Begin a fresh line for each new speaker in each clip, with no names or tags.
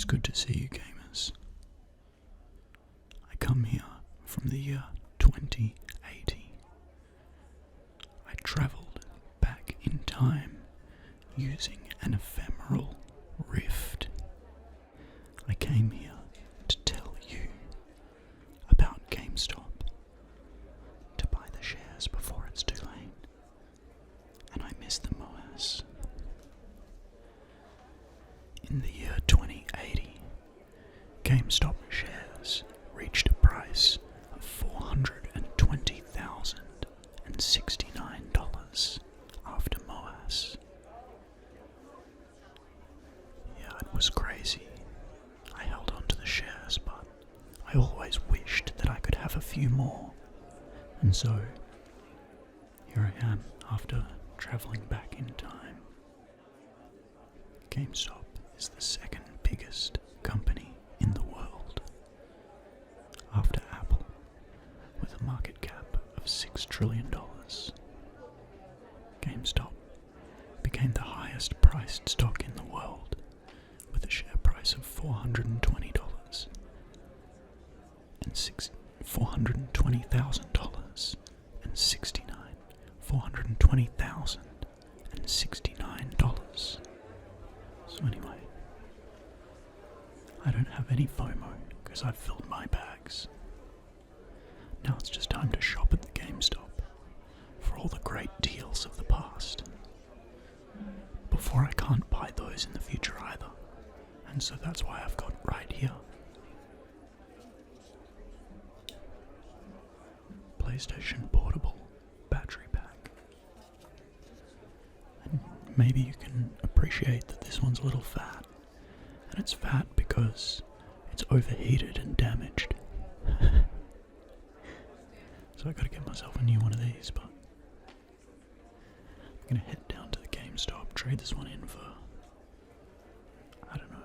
It's good to see you, gamers. I come here from the year 2080. I travelled back in time using an ephemeral rift. I came here to tell you about GameStop, to buy the shares before it's too late, and I miss the MOAS. In the year 2080, GameStop shares reached a price of $420,069 after MOAS. Yeah, it was crazy. I held on to the shares, but I always wished that I could have a few more. And so, here I am after travelling back in time. GameStop is the second biggest company in the world, after Apple, with a market cap of $6 trillion. GameStop became the highest priced stock in the world, with a share price of $420,000 and $420,069. So anyway, I don't have any FOMO because I've filled my bags. Now it's just time to shop at the GameStop for all the great deals of the past, before I can't buy those in the future either, and so that's why I've got right here. PlayStation Portable Battery Pack. And maybe you can appreciate that this one's a little fat, and it's fat because it's overheated and damaged. So I gotta get myself a new one of these, but I'm gonna head down to the GameStop, trade this one in for, I don't know,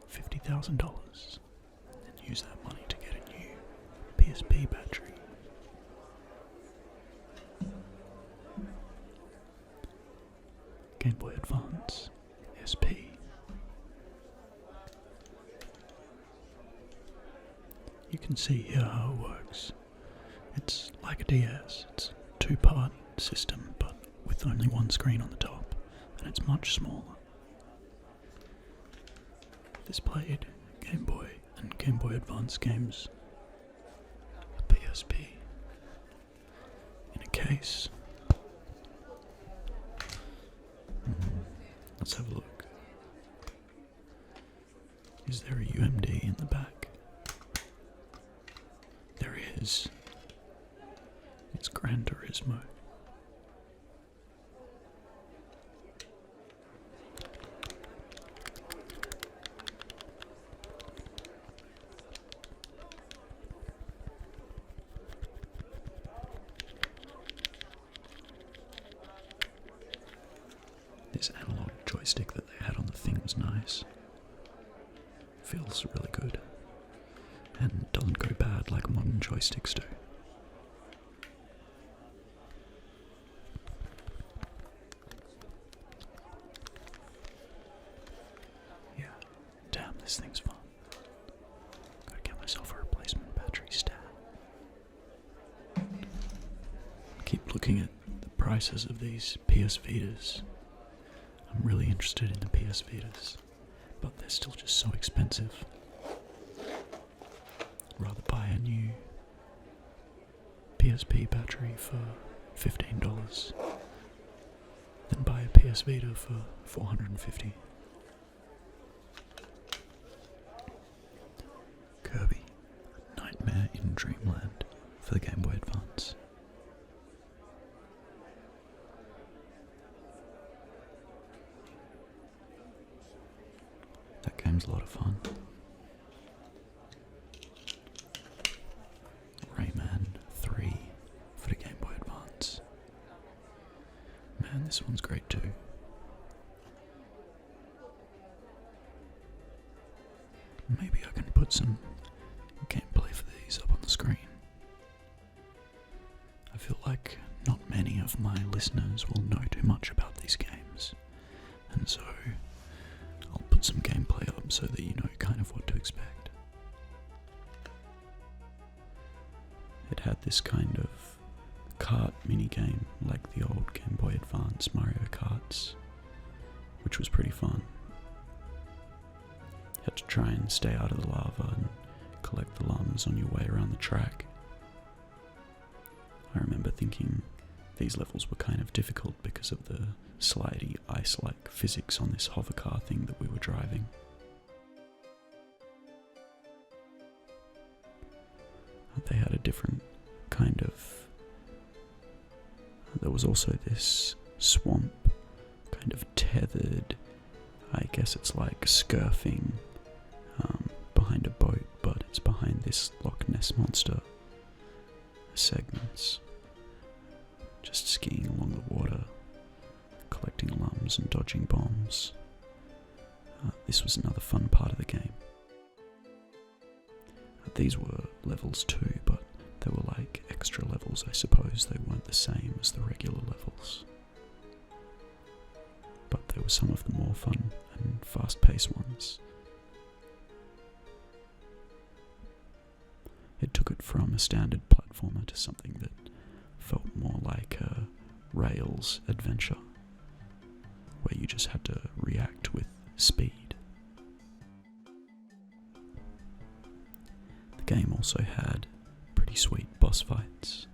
$50,000, and use that money to get a new PSP battery. Game Boy Advance SP. You can see here how it works. It's like a DS. It's a two-part system, but with only one screen on the top, and it's much smaller. This played Game Boy and Game Boy Advance games. The PSP in a case. Let's have a look. Is there a UMD in the back? There is. It's Gran Turismo. This analog joystick that they had on the thing was nice. Feels really good, and doesn't go bad like modern joysticks do. Yeah, damn, this thing's fun. Gotta get myself a replacement battery stat. Keep looking at the prices of these PS Vitas. I'm really interested in the PS Vitas, but they're still just so expensive. I'd rather buy a new PSP battery for $15 than buy a PS Vita for $450. Kirby, Nightmare in Dreamland for the Game Boy Advance. That game's a lot of fun. Rayman 3 for the Game Boy Advance. Man, this one's great too. Maybe I can put some gameplay for these up on the screen. I feel like not many of my listeners will know too much about these games, and so I'll put put some gameplay up so that you know kind of what to expect. It had this kind of kart minigame like the old Game Boy Advance Mario Karts, which was pretty fun. You had to try and stay out of the lava and collect the llums on your way around the track. I remember thinking these levels were kind of difficult because of the slidey, ice-like physics on this hover car thing that we were driving. They had a different kind of... There was also this swamp, kind of tethered, I guess it's like scurfing behind a boat, but it's behind this Loch Ness Monster segments. Just skiing along the water, collecting llums and dodging bombs. This was another fun part of the game. These were levels too, but they were like extra levels, I suppose. They weren't the same as the regular levels. But they were some of the more fun and fast-paced ones. It took it from a standard platformer to something that felt more like a Rails adventure, where you just had to react with speed. The game also had pretty sweet boss fights.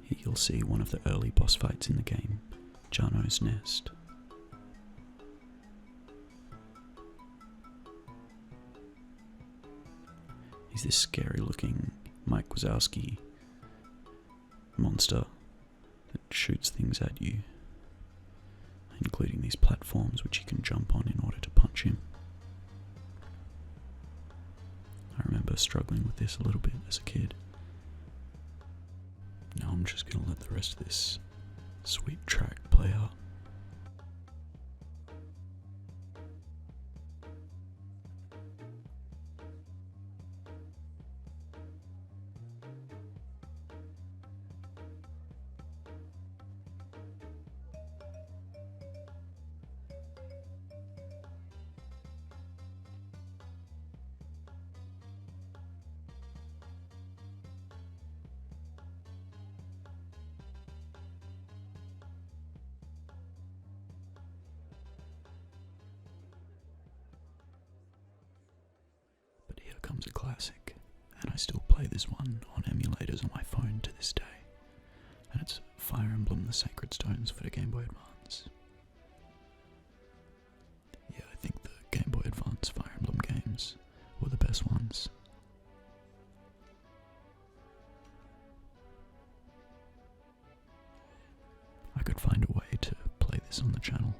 Here you'll see one of the early boss fights in the game, Jano's Nest. He's this scary looking Mike Wazowski monster that shoots things at you, including these platforms which you can jump on in order to punch him. I remember struggling with this a little bit as a kid. Now I'm just going to let the rest of this sweet track play out. Here comes a classic, and I still play this one on emulators on my phone to this day, and it's Fire Emblem: The Sacred Stones for the Game Boy Advance. Yeah, I think the Game Boy Advance Fire Emblem games were the best ones. I could find a way to play this on the channel.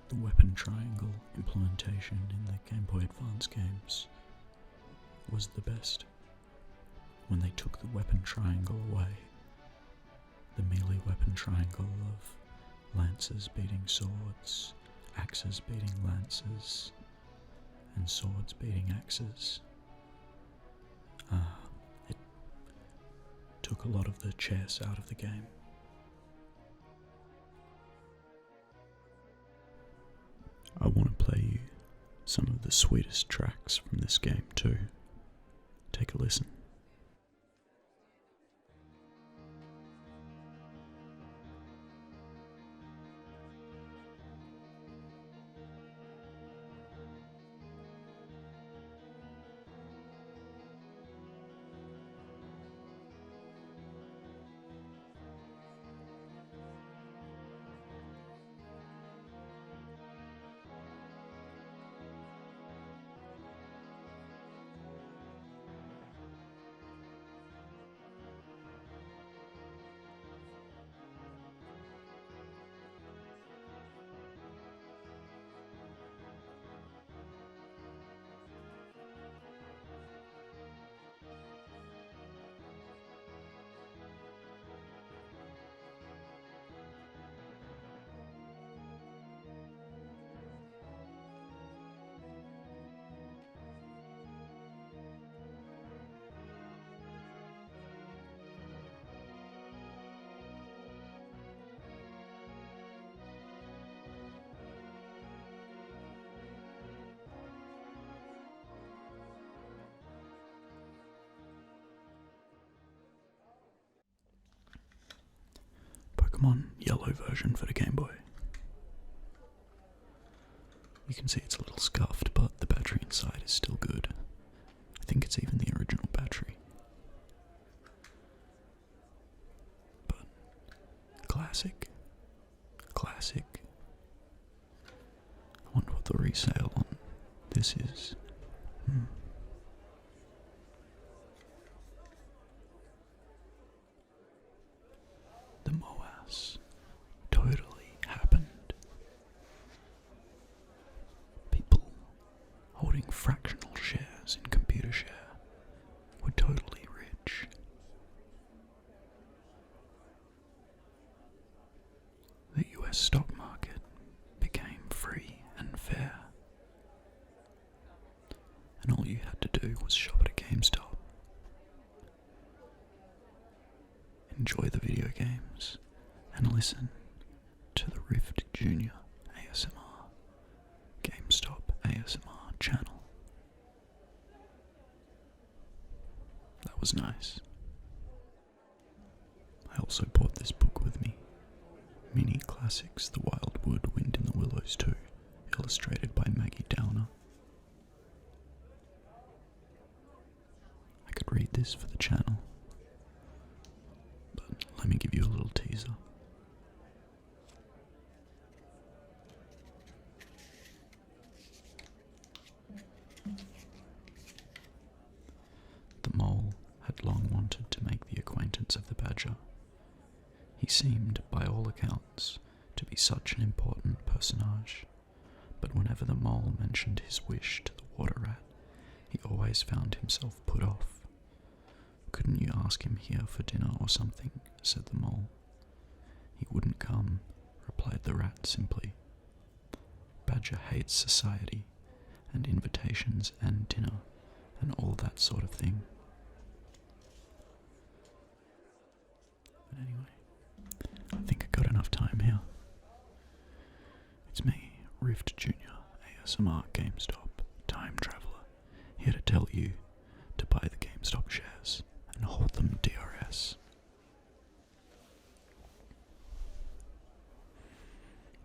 The weapon triangle implementation in the Game Boy Advance games was the best. When they took the weapon triangle away, the melee weapon triangle of lances beating swords, axes beating lances, and swords beating axes, it took a lot of the chess out of the game. I want to play you some of the sweetest tracks from this game too. Take a listen. Pokemon Yellow version for the Game Boy. You can see it's a little scuffed, but the battery inside is still good. I think it's even the original battery. But classic. I wonder what the resale on this is. The MOAS totally happened. People holding fractional shares in ComputerShare were totally rich. The US stock market became free and fair. And all you had to do was shop at a GameStop. Enjoy the video games and listen to the Rift Junior ASMR GameStop ASMR channel. That was nice. I also brought this book with me. Mini Classics, The Wildwood, Wind in the Willows 2, illustrated by Maggie Downer. I could read this for the channel, but let me give you a little teaser. The mole had long wanted to make the acquaintance of the badger. He seemed, by all accounts, to be such an important personage, but whenever the mole mentioned his wish to the water rat, he always found himself put off. "Couldn't you ask him here for dinner or something?" said the mole. "He wouldn't come," replied the rat simply. "Badger hates society, and invitations and dinner, and all that sort of thing." But anyway, I think I got enough time here. It's me, Rift Junior ASMR GameStop Time Traveller, here to tell you to buy the GameStop shares and hold them DRS.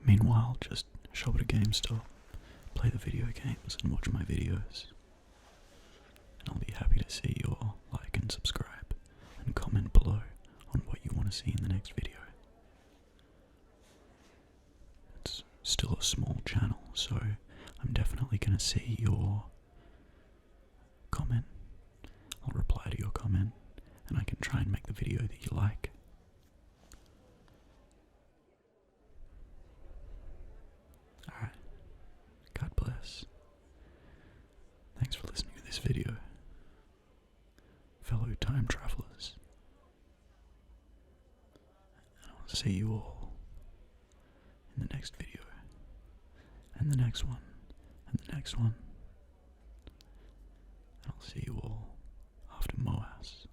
Meanwhile, just shop at a GameStop, play the video games and watch my videos. And I'll be happy to see your like and subscribe and comment below on what you want to see in the next video. It's still a small channel, so I'm definitely going to see your comment. I'll reply to your comment, and I can try and make the video that you like. Alright, God bless. Thanks for listening to this video, fellow time travelers. And I'll see you all in the next video, and the next one, and the next one. And I'll see you all after MOAS.